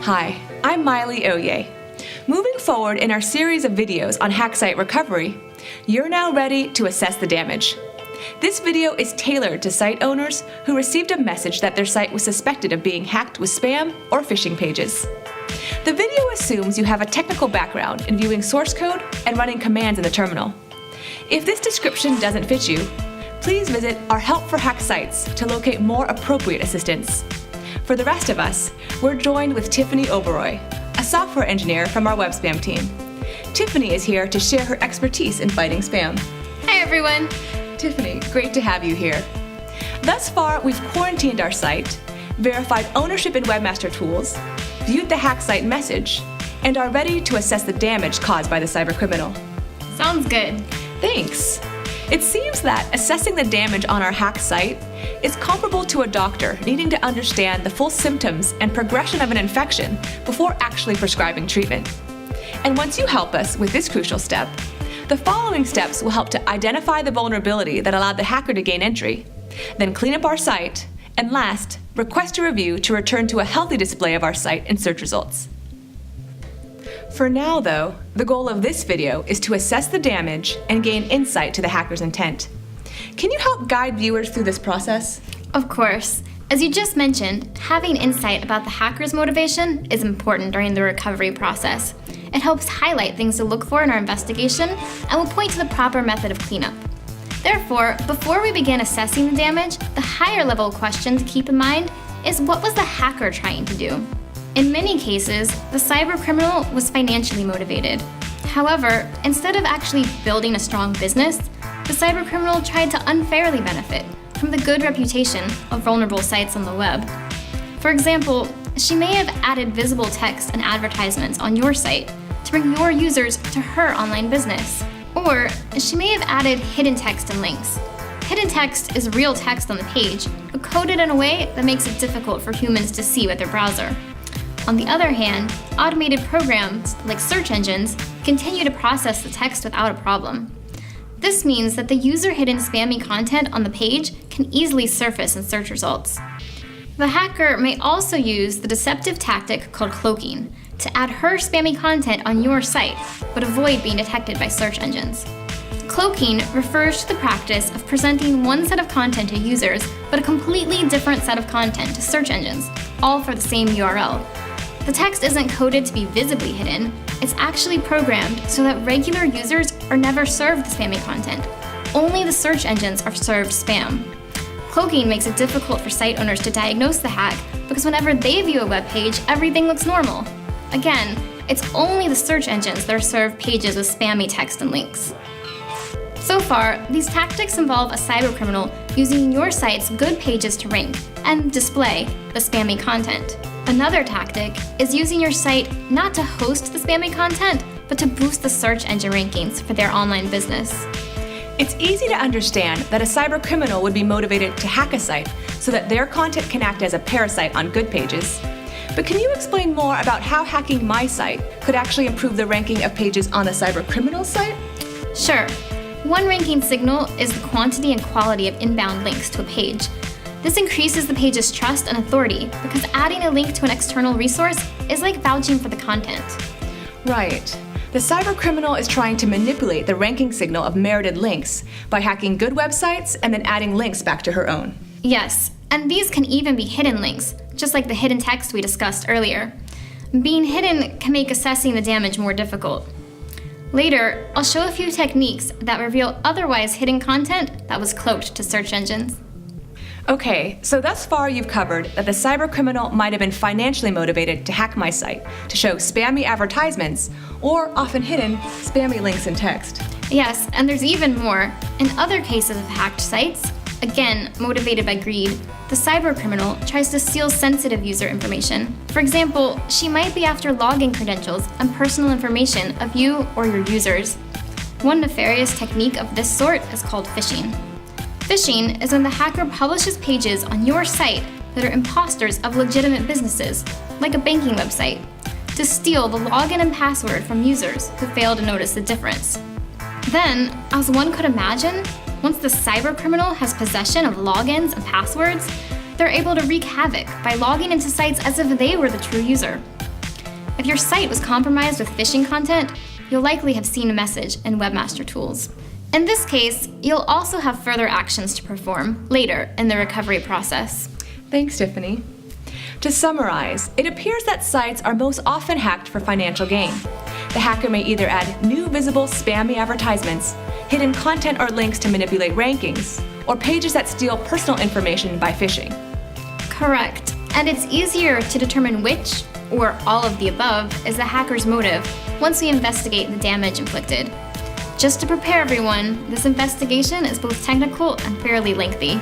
Hi, I'm Miley Oye. Moving forward in our series of videos on hack site recovery, you're now ready to assess the damage. This video is tailored to site owners who received a message that their site was suspected of being hacked with spam or phishing pages. The video assumes you have a technical background in viewing source code and running commands in the terminal. If this description doesn't fit you, please visit our Help for Hack Sites to locate more appropriate assistance. For the rest of us, we're joined with Tiffany Oberoi, a software engineer from our web spam team. Tiffany is here to share her expertise in fighting spam. Hi everyone! Tiffany, great to have you here. Thus far, we've quarantined our site, verified ownership in Webmaster Tools, viewed the hack site message, and are ready to assess the damage caused by the cybercriminal. Sounds good. Thanks. It seems that assessing the damage on our hack site is comparable to a doctor needing to understand the full symptoms and progression of an infection before actually prescribing treatment. And once you help us with this crucial step, the following steps will help to identify the vulnerability that allowed the hacker to gain entry, then clean up our site, and last, request a review to return to a healthy display of our site in search results. For now, though, the goal of this video is to assess the damage and gain insight to the hacker's intent. Can you help guide viewers through this process? Of course. As you just mentioned, having insight about the hacker's motivation is important during the recovery process. It helps highlight things to look for in our investigation and will point to the proper method of cleanup. Therefore, before we begin assessing the damage, the higher level question to keep in mind is, what was the hacker trying to do? In many cases, the cybercriminal was financially motivated. However, instead of actually building a strong business, the cybercriminal tried to unfairly benefit from the good reputation of vulnerable sites on the web. For example, she may have added visible text and advertisements on your site to bring your users to her online business. Or she may have added hidden text and links. Hidden text is real text on the page, but coded in a way that makes it difficult for humans to see with their browser. On the other hand, automated programs, like search engines, continue to process the text without a problem. This means that the user-hidden spammy content on the page can easily surface in search results. The hacker may also use the deceptive tactic called cloaking to add her spammy content on your site, but avoid being detected by search engines. Cloaking refers to the practice of presenting one set of content to users, but a completely different set of content to search engines, all for the same URL. The text isn't coded to be visibly hidden, it's actually programmed so that regular users are never served the spammy content. Only the search engines are served spam. Cloaking makes it difficult for site owners to diagnose the hack because whenever they view a web page, everything looks normal. Again, it's only the search engines that are served pages with spammy text and links. So far, these tactics involve a cybercriminal using your site's good pages to rank and display the spammy content. Another tactic is using your site not to host the spammy content, but to boost the search engine rankings for their online business. It's easy to understand that a cybercriminal would be motivated to hack a site so that their content can act as a parasite on good pages. But can you explain more about how hacking my site could actually improve the ranking of pages on the cybercriminal site? Sure. One ranking signal is the quantity and quality of inbound links to a page. This increases the page's trust and authority because adding a link to an external resource is like vouching for the content. Right. The cybercriminal is trying to manipulate the ranking signal of merited links by hacking good websites and then adding links back to her own. Yes, and these can even be hidden links, just like the hidden text we discussed earlier. Being hidden can make assessing the damage more difficult. Later, I'll show a few techniques that reveal otherwise hidden content that was cloaked to search engines. Okay, so thus far you've covered that the cybercriminal might have been financially motivated to hack my site to show spammy advertisements or often hidden spammy links in text. Yes, and there's even more. In other cases of hacked sites, again, motivated by greed, the cybercriminal tries to steal sensitive user information. For example, she might be after login credentials and personal information of you or your users. One nefarious technique of this sort is called phishing. Phishing is when the hacker publishes pages on your site that are imposters of legitimate businesses, like a banking website, to steal the login and password from users who fail to notice the difference. Then, as one could imagine, once the cybercriminal has possession of logins and passwords, they're able to wreak havoc by logging into sites as if they were the true user. If your site was compromised with phishing content, you'll likely have seen a message in Webmaster Tools. In this case, you'll also have further actions to perform later in the recovery process. Thanks, Tiffany. To summarize, it appears that sites are most often hacked for financial gain. The hacker may either add new visible spammy advertisements, hidden content or links to manipulate rankings, or pages that steal personal information by phishing. Correct. And it's easier to determine which, or all of the above, is the hacker's motive once we investigate the damage inflicted. Just to prepare everyone, this investigation is both technical and fairly lengthy.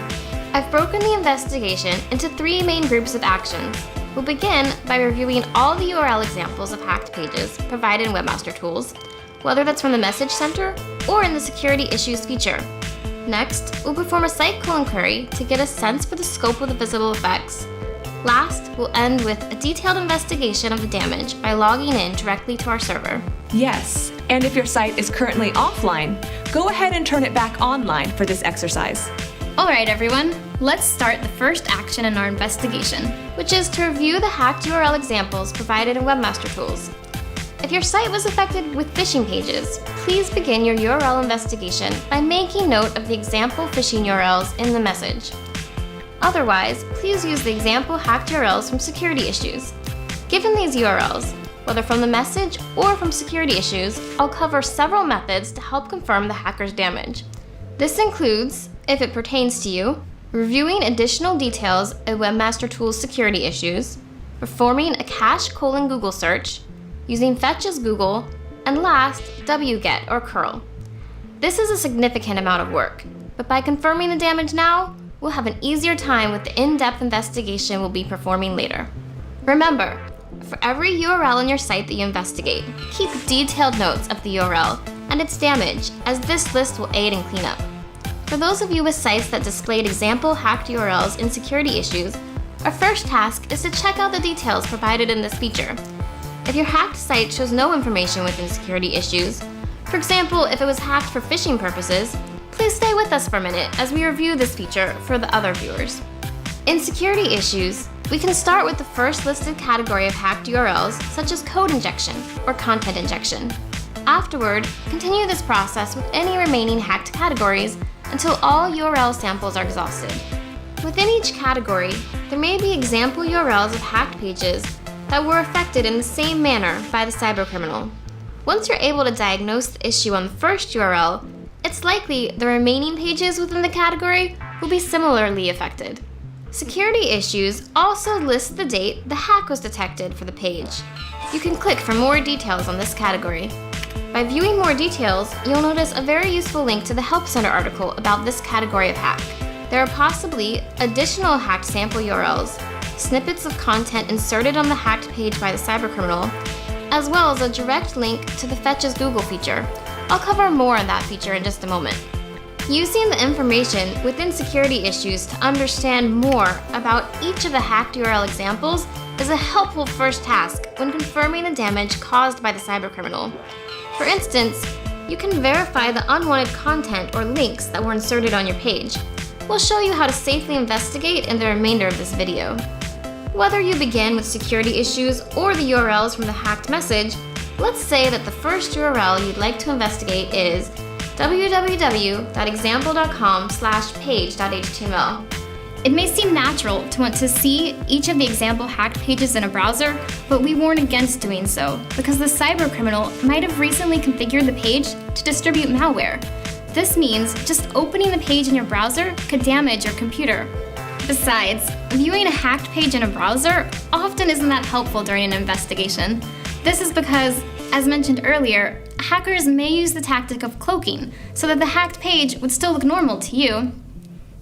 I've broken the investigation into 3 main groups of actions. We'll begin by reviewing all the URL examples of hacked pages provided in Webmaster Tools, whether that's from the Message Center or in the Security Issues feature. Next, we'll perform a site colon query to get a sense for the scope of the visible effects. Last, we'll end with a detailed investigation of the damage by logging in directly to our server. Yes, and if your site is currently offline, go ahead and turn it back online for this exercise. Alright everyone, let's start the first action in our investigation, which is to review the hacked URL examples provided in Webmaster Tools. If your site was affected with phishing pages, please begin your URL investigation by making note of the example phishing URLs in the message. Otherwise, please use the example hacked URLs from Security Issues. Given these URLs, whether from the message or from Security Issues, I'll cover several methods to help confirm the hacker's damage. This includes, if it pertains to you, reviewing additional details of Webmaster Tools Security Issues, performing a #Google search, using Fetch as Google, and last, wget or curl. This is a significant amount of work, but by confirming the damage now, we'll have an easier time with the in-depth investigation we'll be performing later. Remember, for every URL on your site that you investigate, keep detailed notes of the URL and its damage, as this list will aid in cleanup. For those of you with sites that displayed example hacked URLs in Security Issues, our first task is to check out the details provided in this feature. If your hacked site shows no information within Security Issues, for example, if it was hacked for phishing purposes, please stay with us for a minute as we review this feature for the other viewers. In Security Issues, we can start with the first listed category of hacked URLs, such as code injection or content injection. Afterward, continue this process with any remaining hacked categories until all URL samples are exhausted. Within each category, there may be example URLs of hacked pages that were affected in the same manner by the cybercriminal. Once you're able to diagnose the issue on the first URL, it's likely the remaining pages within the category will be similarly affected. Security Issues also lists the date the hack was detected for the page. You can click for more details on this category. By viewing more details, you'll notice a very useful link to the Help Center article about this category of hack. There are possibly additional hacked sample URLs, snippets of content inserted on the hacked page by the cybercriminal, as well as a direct link to the Fetch as Google feature. I'll cover more on that feature in just a moment. Using the information within Security Issues to understand more about each of the hacked URL examples is a helpful first task when confirming the damage caused by the cybercriminal. For instance, you can verify the unwanted content or links that were inserted on your page. We'll show you how to safely investigate in the remainder of this video. Whether you begin with Security Issues or the URLs from the hacked message, let's say that the first URL you'd like to investigate is www.example.com/page.html. It may seem natural to want to see each of the example hacked pages in a browser, but we warn against doing so because the cybercriminal might have recently configured the page to distribute malware. This means just opening the page in your browser could damage your computer. Besides, viewing a hacked page in a browser often isn't that helpful during an investigation. This is because, as mentioned earlier, hackers may use the tactic of cloaking so that the hacked page would still look normal to you.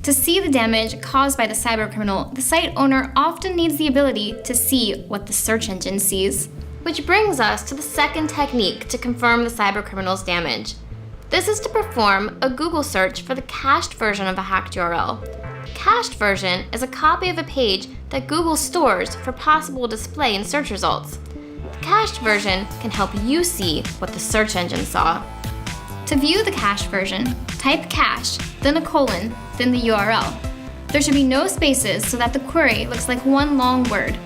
To see the damage caused by the cybercriminal, the site owner often needs the ability to see what the search engine sees. Which brings us to the second technique to confirm the cybercriminal's damage. This is to perform a Google search for the cached version of a hacked URL. Cached version is a copy of a page that Google stores for possible display in search results. The cached version can help you see what the search engine saw. To view the cached version, type cache, then a colon, then the URL. There should be no spaces so that the query looks like one long word.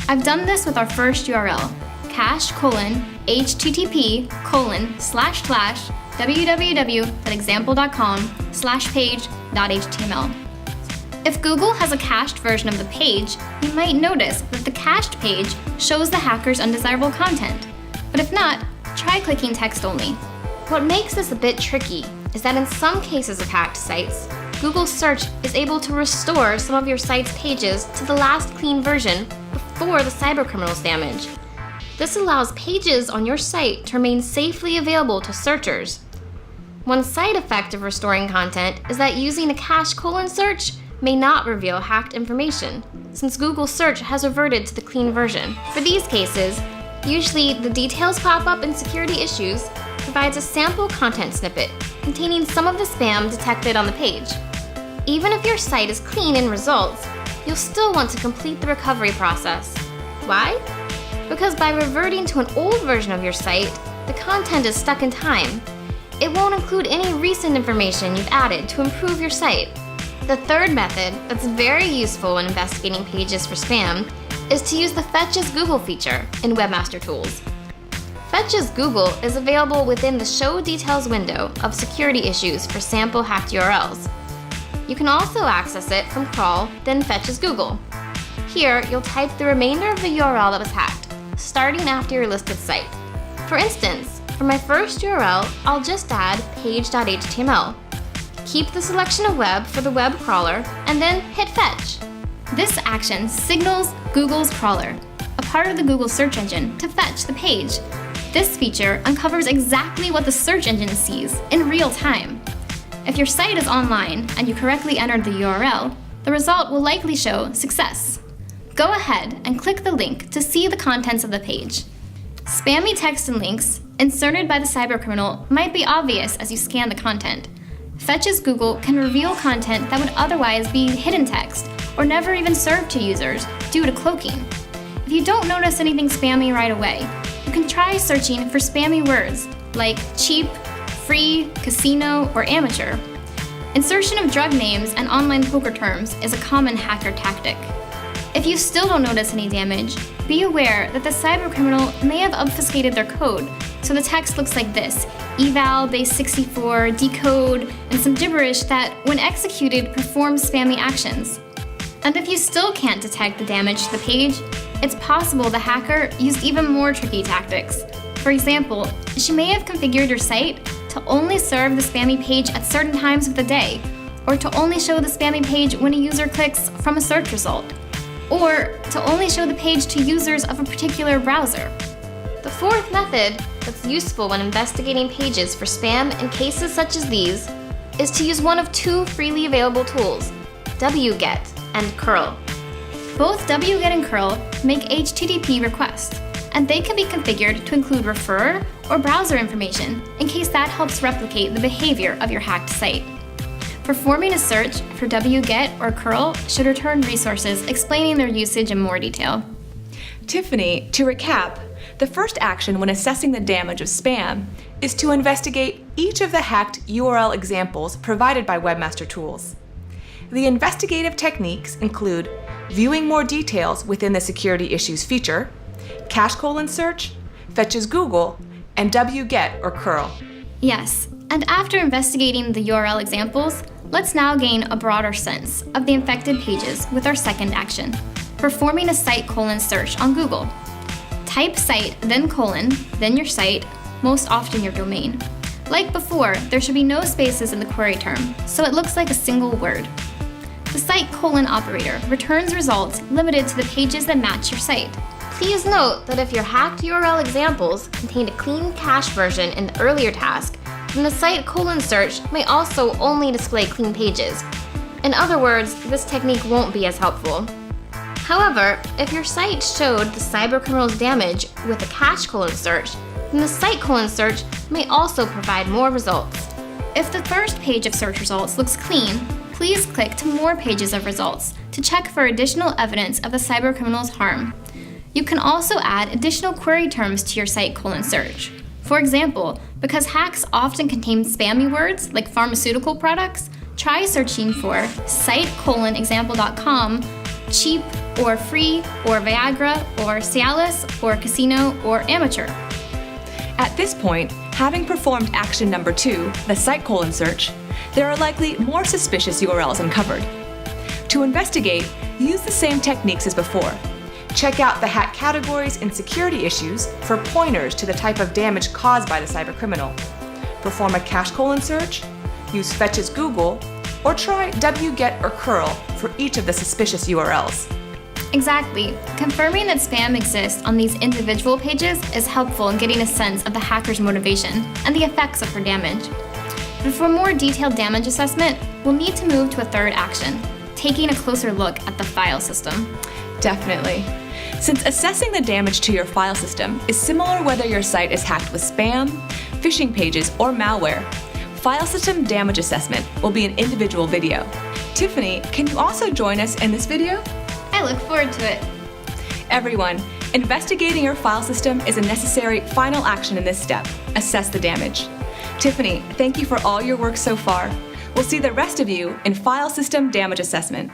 I've done this with our first URL, cache://www.example.com/page.html. If Google has a cached version of the page, you might notice that the cached page shows the hacker's undesirable content. But if not, try clicking text only. What makes this a bit tricky is that in some cases of hacked sites, Google Search is able to restore some of your site's pages to the last clean version before the cybercriminal's damage. This allows pages on your site to remain safely available to searchers. One side effect of restoring content is that using a cache:/search may not reveal hacked information, since Google Search has reverted to the clean version. For these cases, usually the details pop-up in security issues provides a sample content snippet containing some of the spam detected on the page. Even if your site is clean in results, you'll still want to complete the recovery process. Why? Because by reverting to an old version of your site, the content is stuck in time. It won't include any recent information you've added to improve your site. The third method that's very useful when investigating pages for spam is to use the Fetch as Google feature in Webmaster Tools. Fetch as Google is available within the Show Details window of security issues for sample hacked URLs. You can also access it from crawl, then Fetch as Google. Here, you'll type the remainder of the URL that was hacked, starting after your listed site. For instance, for my first URL, I'll just add page.html. Keep the selection of web for the web crawler, and then hit Fetch. This action signals Google's crawler, a part of the Google search engine, to fetch the page. This feature uncovers exactly what the search engine sees in real time. If your site is online and you correctly entered the URL, the result will likely show success. Go ahead and click the link to see the contents of the page. Spammy text and links inserted by the cybercriminal might be obvious as you scan the content. Fetch as Google can reveal content that would otherwise be hidden text or never even served to users due to cloaking. If you don't notice anything spammy right away, you can try searching for spammy words like cheap, free, casino, or amateur. Insertion of drug names and online poker terms is a common hacker tactic. If you still don't notice any damage, be aware that the cybercriminal may have obfuscated their code, so the text looks like this: eval, base64, decode, and some gibberish that, when executed, performs spammy actions. And if you still can't detect the damage to the page, it's possible the hacker used even more tricky tactics. For example, she may have configured your site to only serve the spammy page at certain times of the day, or to only show the spammy page when a user clicks from a search result, or to only show the page to users of a particular browser. The fourth method that's useful when investigating pages for spam in cases such as these is to use one of two freely available tools, wget and curl. Both wget and curl make HTTP requests, and they can be configured to include referrer or browser information in case that helps replicate the behavior of your hacked site. Performing a search for wget or curl should return resources explaining their usage in more detail. Tiffany, to recap, the first action when assessing the damage of spam is to investigate each of the hacked URL examples provided by Webmaster Tools. The investigative techniques include viewing more details within the Security Issues feature, cache:/search, Fetch as Google, and wget or curl. Yes, and after investigating the URL examples, let's now gain a broader sense of the infected pages with our second action, performing a site:/search on Google. Type site, then colon, then your site, most often your domain. Like before, there should be no spaces in the query term, so it looks like a single word. The site:/ operator returns results limited to the pages that match your site. Please note that if your hacked URL examples contained a clean cache version in the earlier task, then the site:/search may also only display clean pages. In other words, this technique won't be as helpful. However, if your site showed the cybercriminal's damage with a cache:/search, then the site:/search may also provide more results. If the first page of search results looks clean, please click to more pages of results to check for additional evidence of the cybercriminal's harm. You can also add additional query terms to your site:/search. For example, because hacks often contain spammy words like pharmaceutical products, try searching for site:/example.com cheap or free or Viagra or Cialis or casino or amateur. At this point, having performed action number 2, the site colon search, there are likely more suspicious URLs uncovered. To investigate, use the same techniques as before. Check out the hack categories and security issues for pointers to the type of damage caused by the cybercriminal. Perform a cache colon search, use Fetch as Google, or try wget or curl for each of the suspicious URLs. Exactly. Confirming that spam exists on these individual pages is helpful in getting a sense of the hacker's motivation and the effects of her damage. But for more detailed damage assessment, we'll need to move to a third action, taking a closer look at the file system. Definitely. Since assessing the damage to your file system is similar whether your site is hacked with spam, phishing pages, or malware, file system damage assessment will be an individual video. Tiffany, can you also join us in this video? I look forward to it. Everyone, investigating your file system is a necessary final action in this step: assess the damage. Tiffany, thank you for all your work so far. We'll see the rest of you in file system damage assessment.